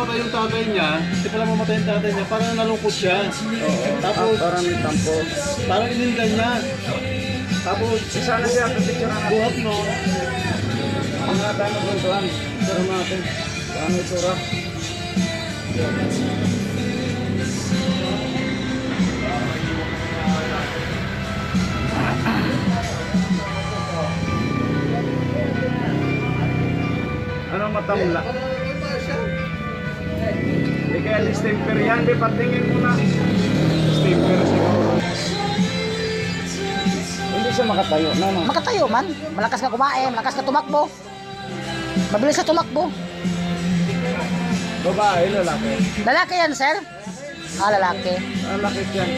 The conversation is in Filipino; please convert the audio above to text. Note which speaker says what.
Speaker 1: namatay yung tatay niya, hindi pala mamatay yung tatay niya, parang nalungkot siya.
Speaker 2: Oo.
Speaker 1: Tapos,
Speaker 2: Parang may tampo.
Speaker 1: parang ininda niya. Tapos,
Speaker 2: Sana siya ang picture na.
Speaker 1: buhat no.
Speaker 2: Ang mga tayo magpuntuhan. Picture natin. Paano itura? Ano matamla? Hindi kaya distemper yan. Di patingin mo na. Distemper siguro. Hindi siya makatayo na. No?
Speaker 3: Makatayo man. Malakas ka kumain, malakas ka tumakbo. Mabilis ka tumakbo.
Speaker 2: Babae, lalaki.
Speaker 3: Lalaki yan, sir? Ah, lalaki.
Speaker 2: Lalaki yan.